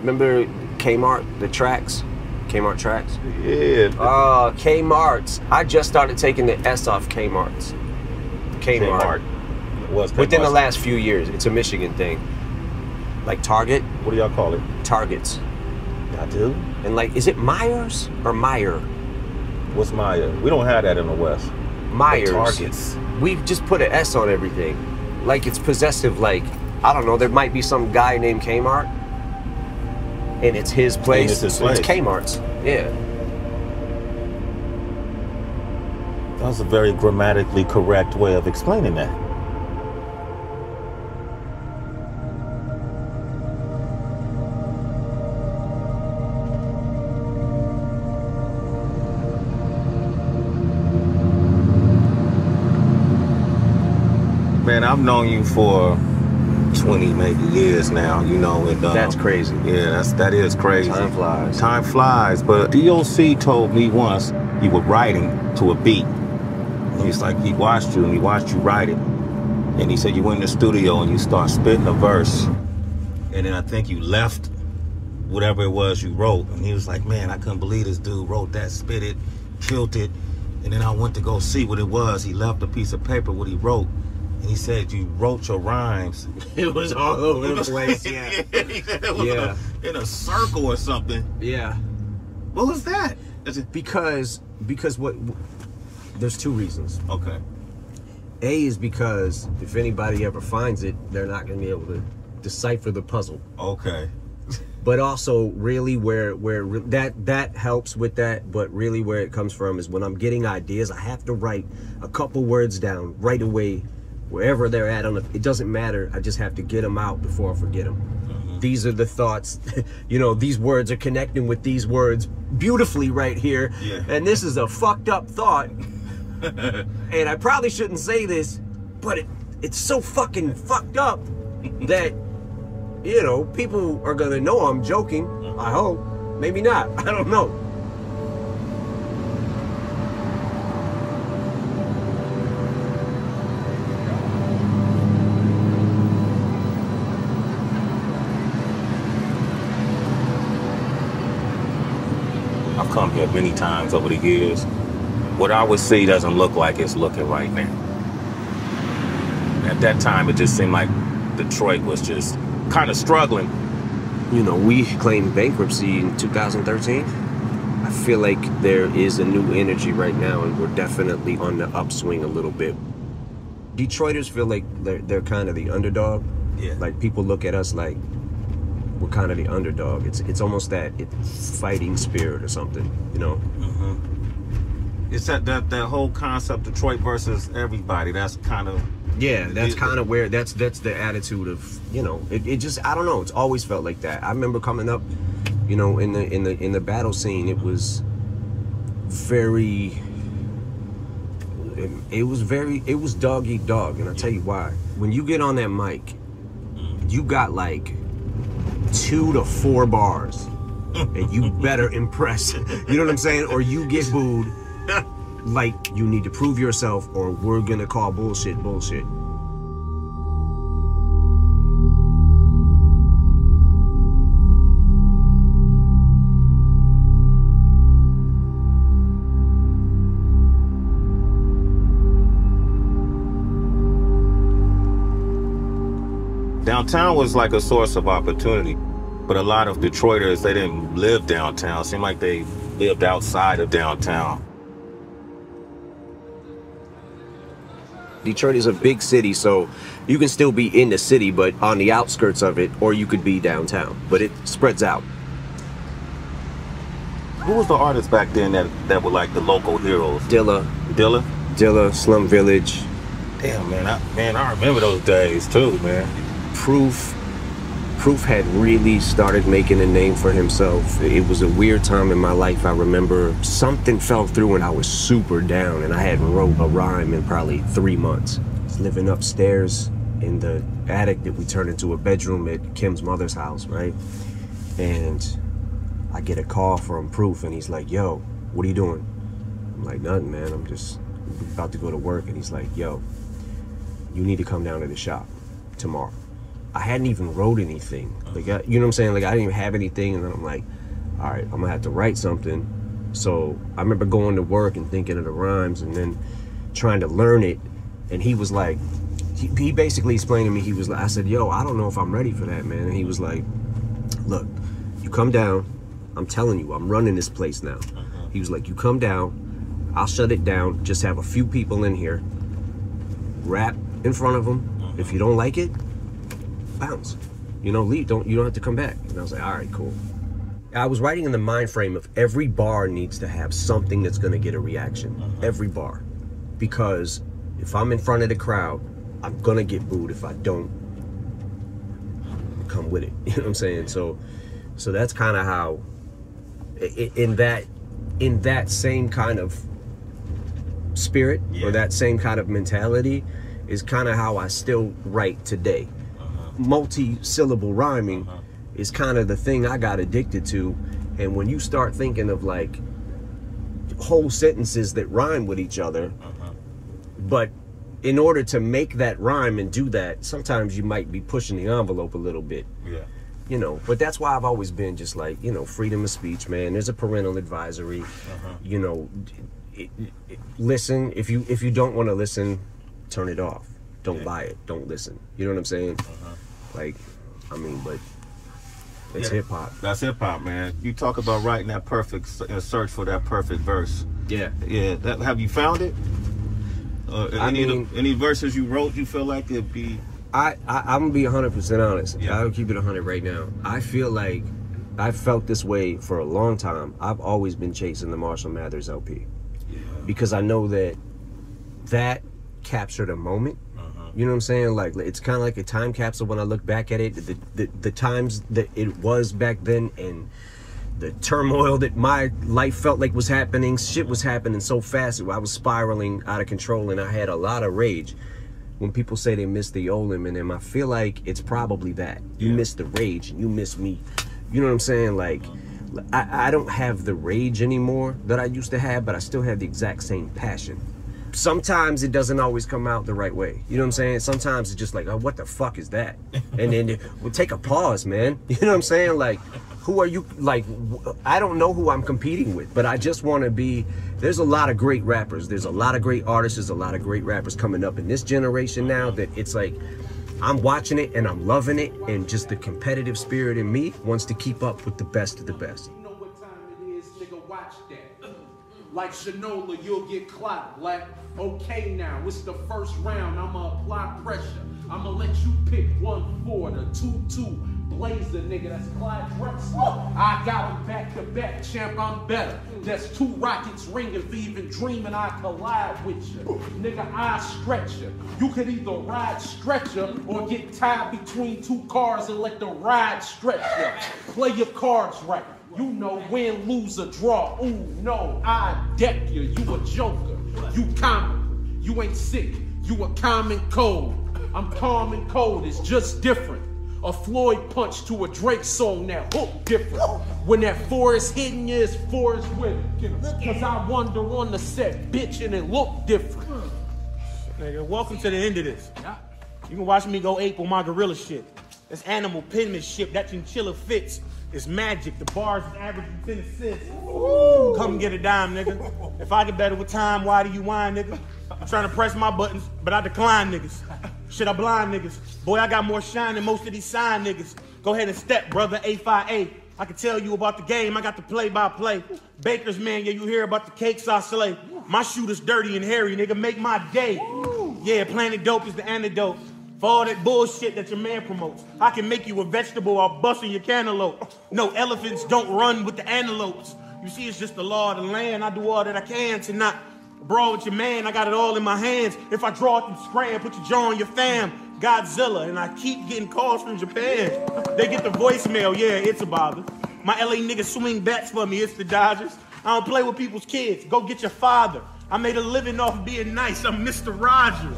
Remember Kmart, the tracks? Kmart tracks? Yeah. Kmart's. I just started taking the S off Kmart's. Kmart. What's Within the last few years. It's a Michigan thing. Like Target. What do y'all call it? Targets. I do? And like, is it Myers or Meyer? What's Meyer? We don't have that in the West. Myers. The Targets. We just put an S on everything. Like it's possessive, like, I don't know, there might be some guy named Kmart. And it's his place. It's his place. It's Kmart's. Yeah. That was a very grammatically correct way of explaining that. Man, I've known you for 20 maybe years now, you know. And, that's crazy. Yeah, that is crazy. Time flies. Time flies. But DOC told me once you were writing to a beat. He's like, he watched you and he watched you write it. And he said you went in the studio and you start spitting a verse. And then I think you left whatever it was you wrote. And he was like, man, I couldn't believe this dude wrote that, spit it, killed it. And then I went to go see what it was. He left a piece of paper, what he wrote. And he said you wrote your rhymes. It was all over the place, yeah. It was in a circle or something. Yeah. What was that? Because what, there's two reasons. Okay. A is because if anybody ever finds it, they're not going to be able to decipher the puzzle. Okay. But also really where that helps with that, but really where it comes from is when I'm getting ideas, I have to write a couple words down right away. Wherever they're at, it doesn't matter. I just have to get them out before I forget them. Mm-hmm. These are the thoughts. You know, these words are connecting with these words beautifully right here. Yeah. And this is a fucked up thought. And I probably shouldn't say this, but it's so fucking fucked up that, you know, people are gonna know I'm joking. I hope. Maybe not. I don't know. I've come here many times over the years. What I would see doesn't look like it's looking right now. At that time, it just seemed like Detroit was just kind of struggling. You know, we claimed bankruptcy in 2013. I feel like there is a new energy right now, and we're definitely on the upswing a little bit. Detroiters feel like they're kind of the underdog. Yeah. Like people look at us like we're kind of the underdog. It's almost that fighting spirit or something, you know. Mm-hmm. It's that whole concept, Detroit versus everybody. That's kind of that's kind of where that's the attitude of, you know. It just, I don't know. It's always felt like that. I remember coming up, you know, in the battle scene. It was very. It was dog eat dog, and I'll tell you why. When you get on that mic, you got like 2 to 4 bars, and you better impress. You know what I'm saying? Or you get booed. Like you need to prove yourself, or we're gonna call bullshit. Downtown was like a source of opportunity, but a lot of Detroiters, they didn't live downtown. It seemed like they lived outside of downtown. Detroit is a big city, so you can still be in the city, but on the outskirts of it, or you could be downtown, but it spreads out. Who was the artist back then that were like the local heroes? Dilla, Slum Village. Damn, man, I remember those days too, man. Proof had really started making a name for himself. It was a weird time in my life. I remember something fell through and I was super down, and I hadn't wrote a rhyme in probably 3 months. I was living upstairs in the attic that we turned into a bedroom at Kim's mother's house, right? And I get a call from Proof, and he's like, yo, what are you doing? I'm like, nothing, man. I'm just about to go to work. And he's like, yo, you need to come down to the shop tomorrow. I hadn't even wrote anything. Like, you know what I'm saying? Like, I didn't even have anything, and then I'm like, all right, I'm gonna have to write something. So I remember going to work and thinking of the rhymes and then trying to learn it. And he was like, he basically explained to me, he was like, I said, yo, I don't know if I'm ready for that, man. And he was like, look, you come down, I'm telling you, I'm running this place now. He was like, you come down, I'll shut it down, just have a few people in here, rap in front of them. If you don't like it, bounce. You know, leave, you don't have to come back. And I was like, all right, cool. I was writing in the mind frame of every bar needs to have something that's gonna get a reaction. Every bar. Because if I'm in front of the crowd, I'm gonna get booed if I don't come with it. You know what I'm saying? So that's kind of how, in that same kind of spirit, or that same kind of mentality, is kind of how I still write today. Multi-syllable rhyming is kind of the thing I got addicted to. And when you start thinking of like whole sentences that rhyme with each other, but in order to make that rhyme and do that, sometimes you might be pushing the envelope a little bit. Yeah. You know, but that's why I've always been just like, you know, freedom of speech, man. There's a parental advisory. You know, listen. If you don't want to listen, turn it off. Don't buy it. Don't listen. You know what I'm saying? Like, I mean, but it's hip hop. That's hip hop, man. You talk about writing that perfect search for that perfect verse. Yeah. Have you found it? Any verses you wrote you feel like it'd be? I'm gonna be 100% honest. I'll keep it 100 right now. I feel like I've felt this way for a long time. I've always been chasing the Marshall Mathers LP because I know that captured a moment. You know what I'm saying? Like, it's kind of like a time capsule when I look back at it. The times that it was back then, and the turmoil that my life felt like was happening. Shit was happening so fast. I was spiraling out of control, and I had a lot of rage. When people say they miss the old Eminem, I feel like it's probably that. You miss the rage, and you miss me. You know what I'm saying? Like, I don't have the rage anymore that I used to have, but I still have the exact same passion. Sometimes it doesn't always come out the right way. You know what I'm saying? Sometimes it's just like, oh, what the fuck is that? And then we'll take a pause, man. You know what I'm saying? Like, who are you? Like, I don't know who I'm competing with, but I just want to be. There's a lot of great rappers. There's a lot of great artists. There's a lot of great rappers coming up in this generation now that it's like, I'm watching it and I'm loving it. And just the competitive spirit in me wants to keep up with the best of the best. You know what time it is, nigga, watch that. Like Shinola, you'll get clocked, black. Okay now, it's the first round, I'ma apply pressure. I'ma let you pick 1-4, the 2-2. Blazer, nigga, that's Clyde Drexler. I got him back to back, champ, I'm better. That's 2 rockets ringing for even dreaming I collide with you. Nigga, I stretch you. You could either ride stretcher or get tied between 2 cars and let the ride stretch you. Play your cards right. You know, win, lose, or draw. Ooh, no, I deck you. You a joker. You comical. You ain't sick. You a common cold. I'm calm and cold. It's just different. A Floyd punch to a Drake song now. Hook different. When that forest hitting you, it's forest with it. Cause I wander on the set, bitch, and it look different. Nigga, welcome to the end of this. You can watch me go ape on my gorilla shit. That's animal penmanship. That chinchilla fits. It's magic. The bars is averaging 10 assists. Ooh. Come get a dime, nigga. If I get better with time, why do you whine, nigga? I'm trying to press my buttons, but I decline niggas. Shit, I blind niggas. Boy, I got more shine than most of these sign niggas. Go ahead and step, brother, A5A. I can tell you about the game. I got the play-by-play. Baker's man, yeah, you hear about the cakes I slay. My shooter's dirty and hairy, nigga. Make my day. Yeah, Planet Dope is the antidote. For all that bullshit that your man promotes. I can make you a vegetable while busting your cantaloupe. No, elephants don't run with the antelopes. You see, it's just the law of the land. I do all that I can to not brawl with your man. I got it all in my hands. If I draw it and spray and put your jaw on your fam, Godzilla. And I keep getting calls from Japan. They get the voicemail, yeah, it's a bother. My LA niggas swing bats for me, it's the Dodgers. I don't play with people's kids. Go get your father. I made a living off being nice. I'm Mr. Rogers.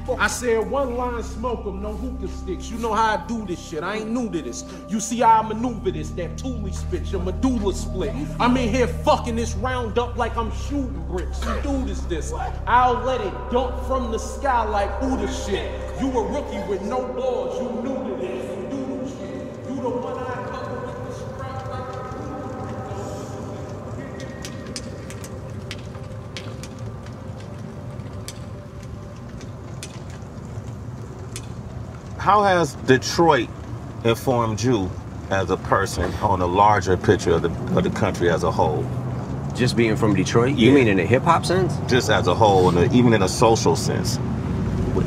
I said one line smoke 'em, no hookah sticks. You know how I do this shit. I ain't new to this. You see how I maneuver this, that Thule spit, your medulla split. I'm in here fucking this round up like I'm shooting bricks. You do this. I'll let it dump from the sky like Buddha shit. You a rookie with no balls, you new to this. You the one-eyed couple with the scrap like. How has Detroit informed you as a person on a larger picture of the country as a whole? Just being from Detroit? Yeah. You mean in a hip-hop sense? Just as a whole, and even in a social sense.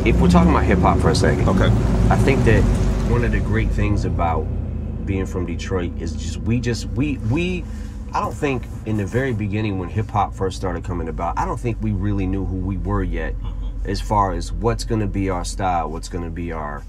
If we're talking about hip-hop for a second, Okay. I think that one of the great things about being from Detroit is just we I don't think in the very beginning when hip-hop first started coming about, I don't think we really knew who we were yet, as far as what's going to be our style, what's going to be our,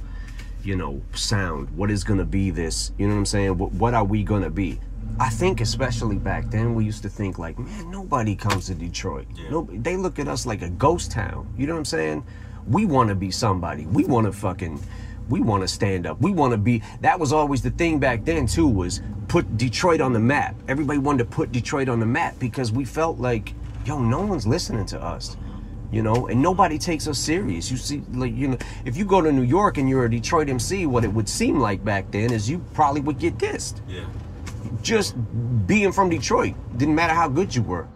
you know, sound, what is going to be this, you know what I'm saying, what are we going to be. I think especially back then we used to think like, man, nobody comes to Detroit. Yeah. They look at us like a ghost town, you know what I'm saying. We want to be somebody. We want to stand up. We want to be, that was always the thing back then too, was put Detroit on the map. Everybody wanted to put Detroit on the map because we felt like, yo, no one's listening to us, you know, and nobody takes us serious. You see, like, you know, if you go to New York and you're a Detroit MC, what it would seem like back then is you probably would get dissed. Yeah. Just being from Detroit, didn't matter how good you were.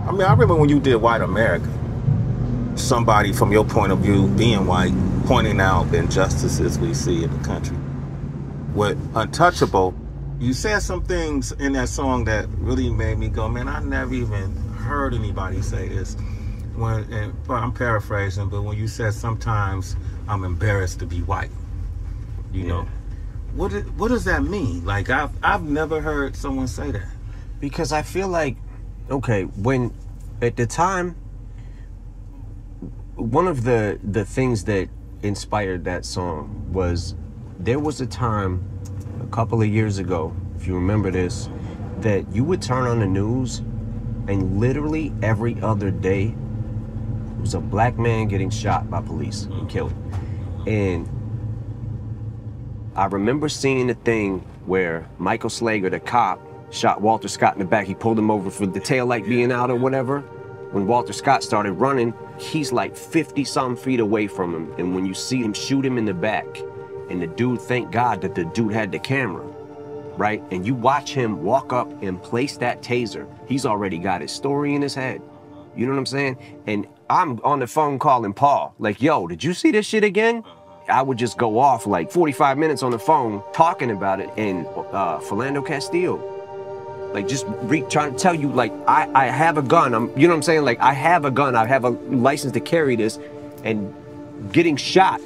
I mean, I remember when you did White America, somebody from your point of view, being white, pointing out the injustices we see in the country. With Untouchable, you said some things in that song that really made me go, man, I never even heard anybody say this. Well, I'm paraphrasing, but when you said sometimes I'm embarrassed to be white, you know, what does that mean? Like, I've never heard someone say that. Because I feel like, okay, when at the time, one of the things that inspired that song was there was a time a couple of years ago, if you remember this, that you would turn on the news and literally every other day was a black man getting shot by police and killed. And I remember seeing the thing where Michael Slager, the cop, shot Walter Scott in the back. He pulled him over for the taillight being out or whatever. When Walter Scott started running, he's like 50-some feet away from him. And when you see him shoot him in the back, and the dude, thank God that the dude had the camera, right? And you watch him walk up and place that taser. He's already got his story in his head. You know what I'm saying? And I'm on the phone calling Paul, like, yo, did you see this shit again? I would just go off like 45 minutes on the phone talking about it. And Philando Castile, like, just trying to tell you, like, I have a gun. You know what I'm saying? Like, I have a gun. I have a license to carry this, and getting shot.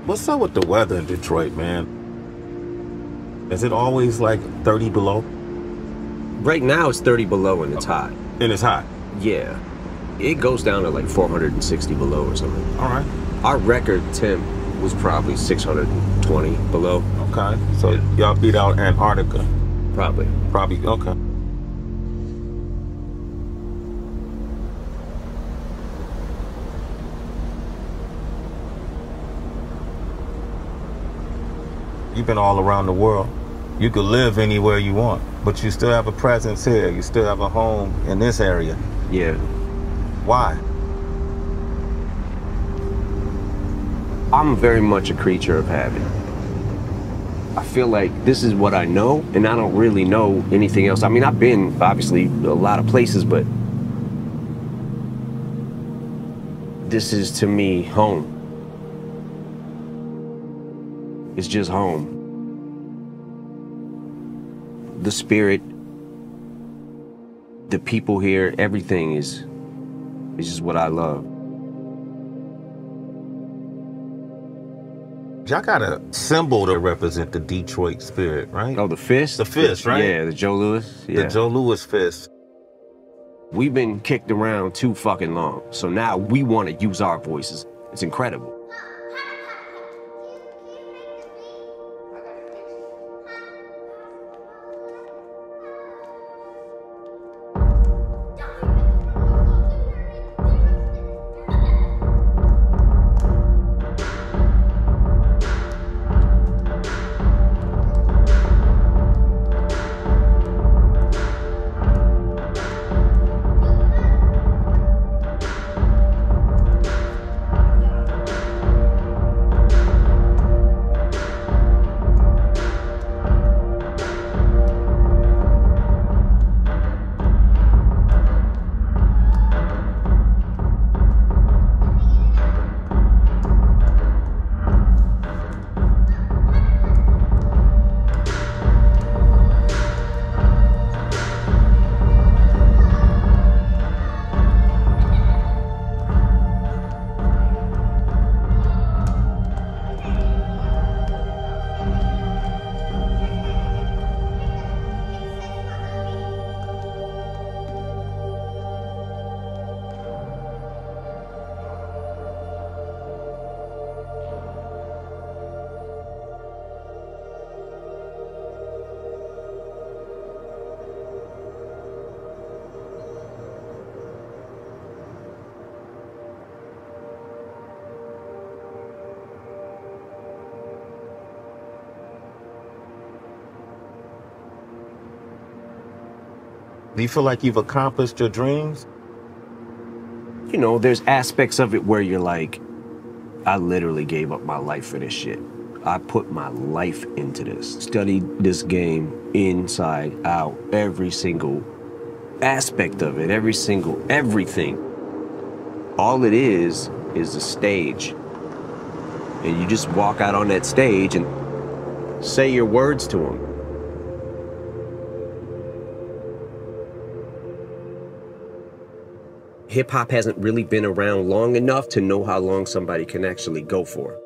What's up with the weather in Detroit, man? Is it always like 30 below? Right now it's 30 below and it's hot. And it's hot? Yeah. It goes down to like 460 below or something. All right. Our record temp was probably 620 below. Okay. So y'all beat out Antarctica? Probably. Probably, okay. You've been all around the world. You could live anywhere you want, but you still have a presence here. You still have a home in this area. Yeah. Why? I'm very much a creature of habit. I feel like this is what I know, and I don't really know anything else. I mean, I've been, obviously, a lot of places, but this is, to me, home. It's just home. The spirit, the people here, everything is just what I love. Y'all got a symbol to represent the Detroit spirit, right? Oh, the fist? The fist, right? Yeah, the Joe Louis. Yeah. The Joe Louis fist. We've been kicked around too fucking long, so now we want to use our voices. It's incredible. Do you feel like you've accomplished your dreams? You know, there's aspects of it where you're like, I literally gave up my life for this shit. I put my life into this. Studied this game inside out, every single aspect of it, everything. All it is a stage. And you just walk out on that stage and say your words to them. Hip hop hasn't really been around long enough to know how long somebody can actually go for.